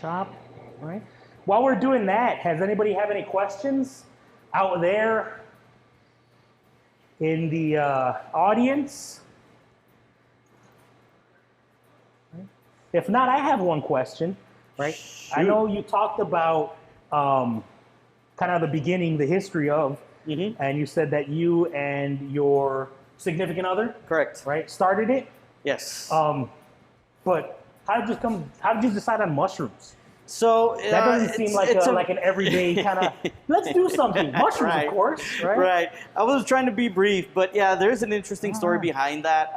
chop. All right. While we're doing that, has anybody have any questions out there in the audience? If not, I have one question. Right. Shoot. I know you talked about kind of the beginning, the history of, and you said that you and your significant other, Correct. right, started it. Yes. But how did you decide on mushrooms? So That doesn't seem like like an everyday kind of, let's do something. Mushrooms, Right. of course, right? Right. I was trying to be brief, but yeah, there's an interesting story behind that.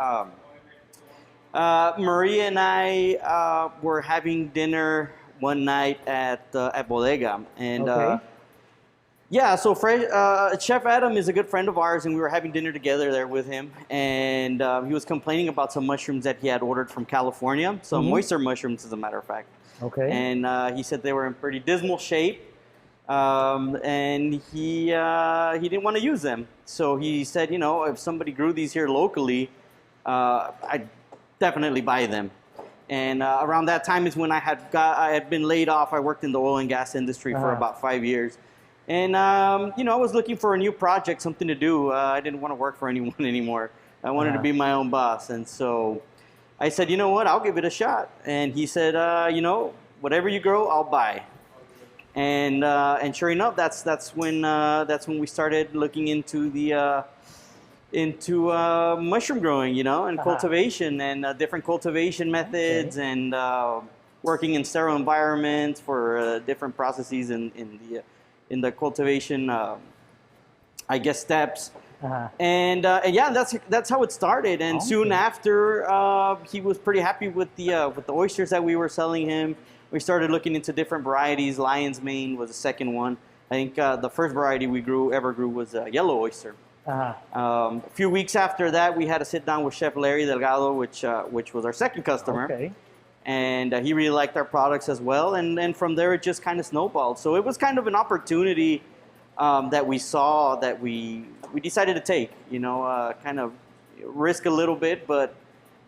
Maria and I were having dinner one night at Bodega, and Okay. yeah, so Chef Adam is a good friend of ours, and we were having dinner together there with him, and he was complaining about some mushrooms that he had ordered from California, some oyster mushrooms, as a matter of fact. Okay. And he said they were in pretty dismal shape, and he didn't want to use them. So he said, you know, if somebody grew these here locally, I'd definitely buy them. And around that time is when I had been laid off. I worked in the oil and gas industry for about 5 years. And, you know, I was looking for a new project, something to do. I didn't want to work for anyone anymore. I wanted to be my own boss. And so I said, you know what, I'll give it a shot. And he said, you know, whatever you grow, I'll buy. And sure enough, that's when we started looking into the mushroom growing, you know, and cultivation and different cultivation methods and working in sterile environments for different processes in the cultivation, I guess, steps. And yeah, that's how it started. And soon after, he was pretty happy with the oysters that we were selling him. We started looking into different varieties. Lion's Mane was the second one. I think the first variety we ever grew was yellow oyster. A few weeks after that, we had to sit down with Chef Larry Delgado, which was our second customer. Okay. And he really liked our products as well. And from there, it just kind of snowballed. So it was kind of an opportunity that we saw that we decided to take, you know, kind of risk a little bit, but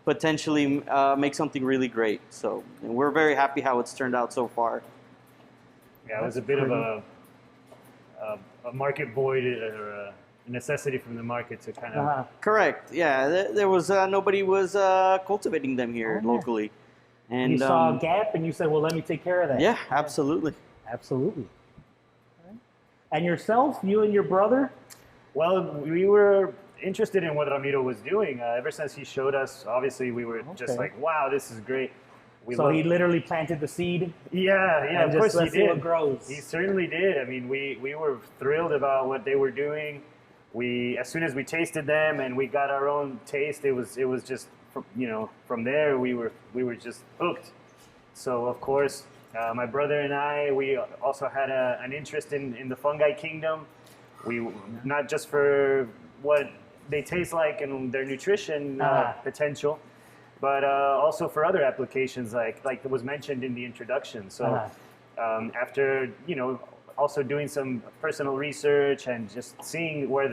potentially make something really great. So and we're very happy how it's turned out so far. Yeah, it was a bit of a market void or a necessity from the market to kind of... Correct. Yeah, there was nobody was cultivating them here locally. And you saw a gap and you said, well, let me take care of that. Yeah, absolutely. Absolutely. And yourself, you and your brother? Well, we were interested in what Ramiro was doing. Ever since he showed us, obviously we were just like, wow, this is great. So he literally planted the seed? Yeah, of course he did. What grows. He certainly did. I mean, we were thrilled about what they were doing. As soon as we tasted them and we got our own taste, it was just, you know, from there we were just hooked. So of course, my brother and I, we also had an interest in the fungi kingdom. We not just for what they taste like and their nutrition potential, but also for other applications like was mentioned in the introduction. So after, you know, also doing some personal research and just seeing where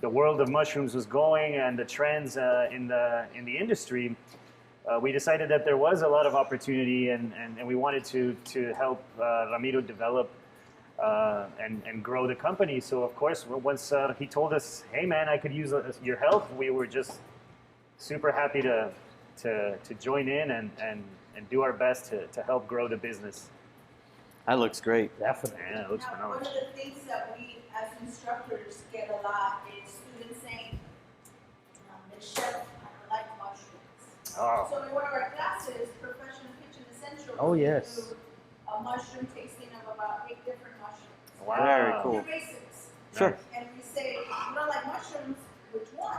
the world of mushrooms was going and the trends in the industry, we decided that there was a lot of opportunity and we wanted to help Ramiro develop and grow the company. So of course, once he told us, hey man, I could use your help, we were just super happy to join in and do our best to help grow the business. That looks great. Definitely. Yeah, it looks phenomenal. One of the things that we as instructors get a lot is students saying, Ms. Chef, I like mushrooms. Oh. So in one of our classes, Professional Kitchen Essentials, Oh, yes. we do a mushroom tasting of about 8 different mushrooms. Wow. Very cool. Your basics. Sure. And we say, if you don't like mushrooms, which one?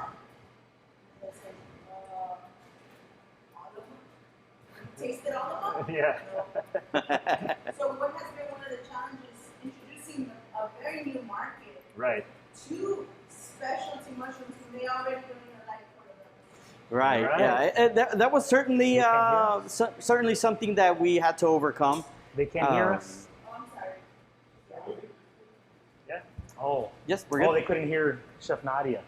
And they say, all of them. You tasted all of them? Yeah. So what has been one of the challenges introducing a very new market Right. to specialty mushrooms when they already doing a like for them? Right. Right. Yeah. That was certainly certainly something that we had to overcome. They can't hear us? Oh, I'm sorry. Yeah. Oh. Yes, we're good. Oh, they couldn't hear Chef Nadia.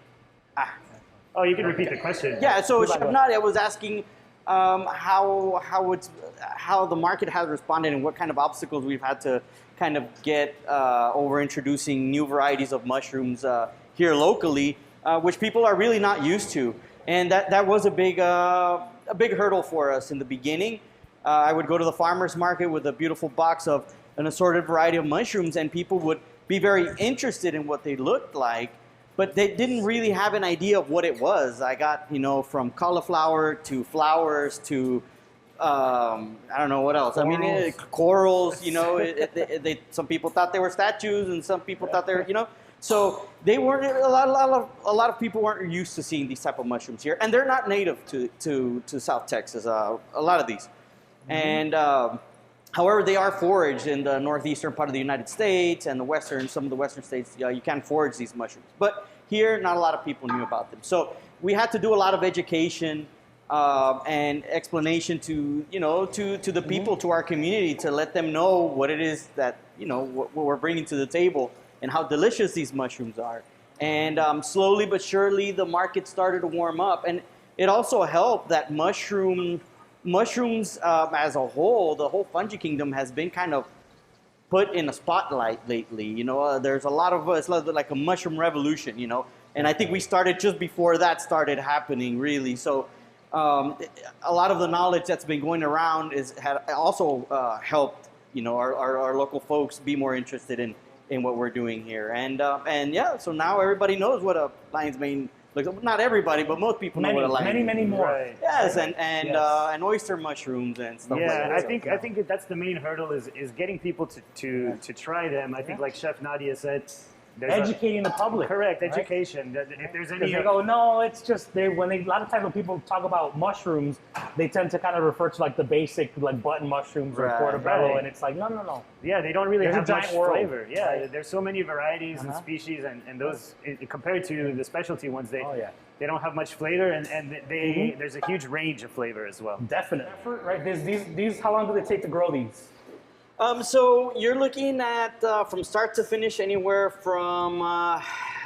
Oh, you can repeat the question. Yeah. So Chef Nadia was asking, how the market has responded and what kind of obstacles we've had to kind of get over introducing new varieties of mushrooms here locally, which people are really not used to. And that was a big hurdle for us in the beginning. I would go to the farmer's market with a beautiful box of an assorted variety of mushrooms, and people would be very interested in what they looked like, but they didn't really have an idea of what it was. I got, from cauliflower to flowers to, I don't know what else. Corals. I mean, corals, some people thought they were statues and some people thought they were, So they weren't, a lot of people weren't used to seeing these type of mushrooms here. And they're not native to South Texas, a lot of these. And however, they are foraged in the northeastern part of the United States and some of the western states. You can forage these mushrooms, but here, not a lot of people knew about them. So we had to do a lot of education and explanation to the people, to our community, to let them know what it is that what we're bringing to the table and how delicious these mushrooms are. And slowly but surely, the market started to warm up, and it also helped that mushrooms as a whole, the whole fungi kingdom has been kind of put in a spotlight lately. There's a lot of, it's like a mushroom revolution, and I think we started just before that started happening, really. So a lot of the knowledge that's been going around had also helped, our local folks be more interested in what we're doing here. And yeah, so now everybody knows what a lion's mane. Not everybody, but most people know what a lion's mane. Many more. Right. Yes, and oyster mushrooms and stuff like that. I think that's the main hurdle is getting people to try them. I think, like Chef Nadia said, educating the public. Correct, right? education. If there's any, they go, no, it's just a lot of times when people talk about mushrooms, they tend to kind of refer to like the basic like button mushrooms or portobello, right. and it's like no. Yeah, they don't really There's have a much giant world. flavor. Yeah, Right. there's so many varieties and species, and those compared to the specialty ones, they don't have much flavor, and there's a huge range of flavor as well. Definite effort, right? These how long do they take to grow these? So you're looking at from start to finish anywhere from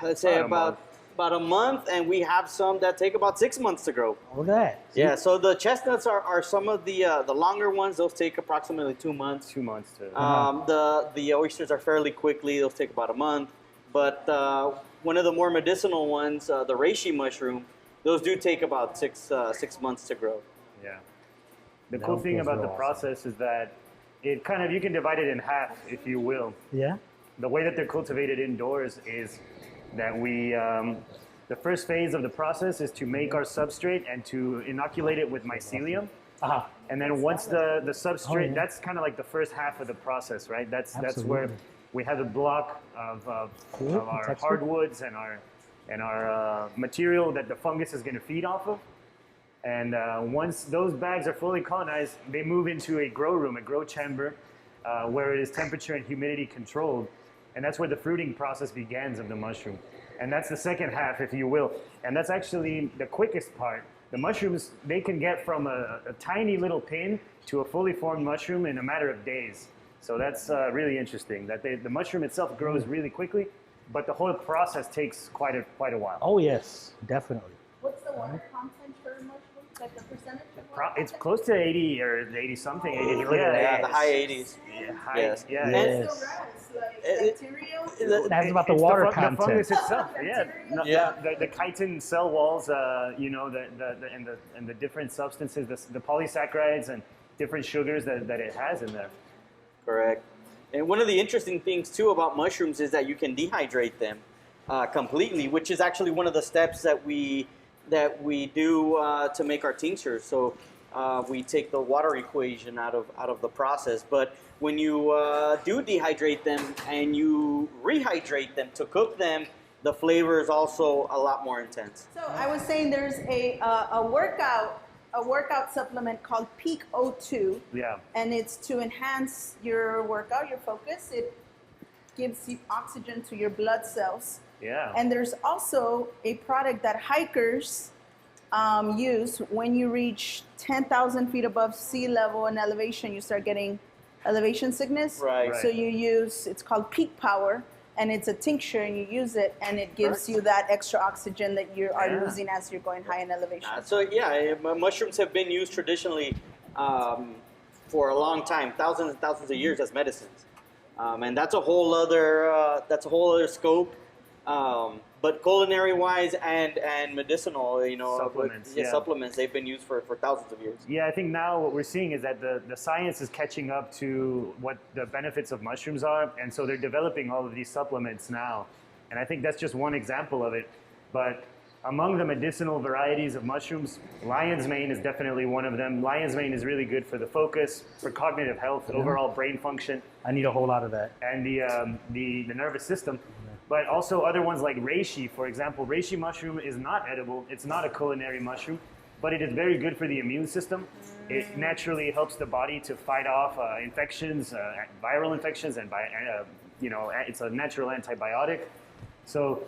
let's say about a month, and we have some that take about 6 months to grow. Look at that. Yeah, so the chestnuts are some of the longer ones. Those take approximately 2 months. 2 months to. The oysters are fairly quickly. Those take about a month. But one of the more medicinal ones, the reishi mushroom, those do take about 6 months to grow. Yeah. The cool thing about the process is that it kind of, you can divide it in half, if you will. Yeah. The way that they're cultivated indoors is that the first phase of the process is to make our substrate and to inoculate it with mycelium. Uh-huh. And then once the substrate, that's kind of like the first half of the process, right? That's where we have a block of our hardwoods and our material that the fungus is going to feed off of. And once those bags are fully colonized, they move into a grow room, a grow chamber, where it is temperature and humidity controlled. And that's where the fruiting process begins of the mushroom. And that's the second half, if you will. And that's actually the quickest part. The mushrooms, they can get from a tiny little pin to a fully formed mushroom in a matter of days. So that's really interesting, that the mushroom itself grows really quickly, but the whole process takes quite a while. Oh, yes, definitely. What's the water content for mushrooms? Like the percentage of water It's content? close to 80 or 80 something. 80, Yeah, the high 80s. Yeah, Yes. Yeah. Yes. It's still rats, like bacterial. That's about the It's water the content. fungus itself. Yeah. Bacteria. The chitin cell walls, and the different substances, the polysaccharides and different sugars that it has in there. Correct. And one of the interesting things too about mushrooms is that you can dehydrate them completely, which is actually one of the steps that we do to make our tinctures. So we take the water equation out of the process. But when you do dehydrate them and you rehydrate them to cook them, the flavor is also a lot more intense. So I was saying there's a workout supplement called Peak O2. Yeah. And it's to enhance your workout, your focus. It gives you oxygen to your blood cells. Yeah. And there's also a product that hikers use when you reach 10,000 feet above sea level and elevation. You start getting elevation sickness. Right. So you use, it's called Peak Power, and it's a tincture, and you use it, and it gives Correct. you that extra oxygen that you are Yeah. losing as you're going high in elevation. So yeah, mushrooms have been used traditionally for a long time, thousands and thousands of years as medicines, and that's a whole other scope. But culinary wise and medicinal, Supplements, yeah, yeah. supplements, they've been used for thousands of years. Yeah, I think now what we're seeing is that the science is catching up to what the benefits of mushrooms are, and so they're developing all of these supplements now. And I think that's just one example of it. But among the medicinal varieties of mushrooms, lion's mane is definitely one of them. Lion's mane is really good for the focus, for cognitive health, overall brain function, I need a whole lot of that. and the nervous system. But also other ones like reishi, for example. Reishi mushroom is not edible. It's not a culinary mushroom, but it is very good for the immune system. It naturally helps the body to fight off infections, viral infections, and it's a natural antibiotic. So,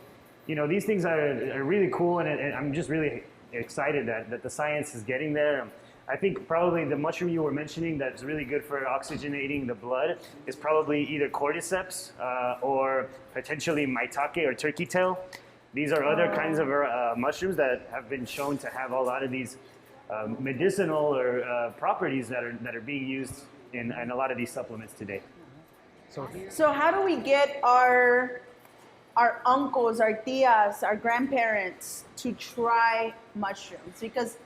these things are really cool, and I'm just really excited that the science is getting there. I think probably the mushroom you were mentioning that's really good for oxygenating the blood is probably either cordyceps or potentially maitake or turkey tail. These are other kinds of mushrooms that have been shown to have a lot of these medicinal or properties that are being used in a lot of these supplements today. So how do we get our uncles, our tias, our grandparents to try mushrooms? Because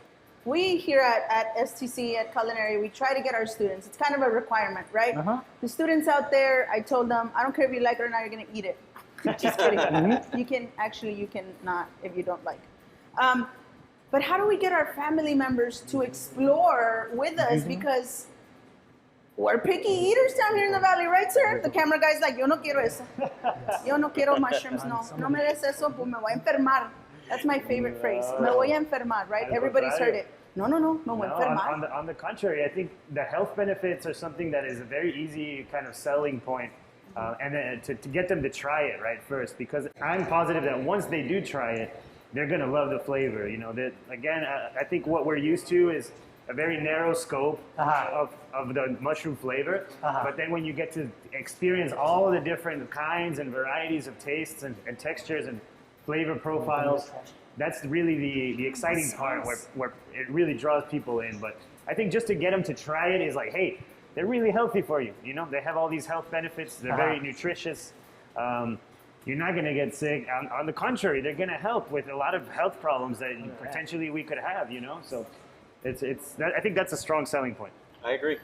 we here at STC, at Culinary, we try to get our students. It's kind of a requirement, right? The students out there, I told them, I don't care if you like it or not, you're going to eat it. Just kidding. You can not if you don't like. But how do we get our family members to explore with us? Because we're picky eaters down here in the valley, right, sir? The camera guy's like, yo no quiero eso. Yo no quiero mushrooms, no. No me des eso, pues me voy a enfermar. That's my favorite phrase. Me voy a enfermar, right? Everybody's heard it. No, me voy a enfermar. On the contrary, I think the health benefits are something that is a very easy kind of selling point. And then to get them to try it right first, because I'm positive that once they do try it, they're going to love the flavor. I think what we're used to is a very narrow scope of the mushroom flavor. But then when you get to experience all the different kinds and varieties of tastes and textures and flavor profiles, that's really the exciting part where it really draws people in. But I think just to get them to try it is like, hey, they're really healthy for you. They have all these health benefits. They're very nutritious. You're not going to get sick. On the contrary, they're going to help with a lot of health problems that potentially we could have. So I think that's a strong selling point. I agree.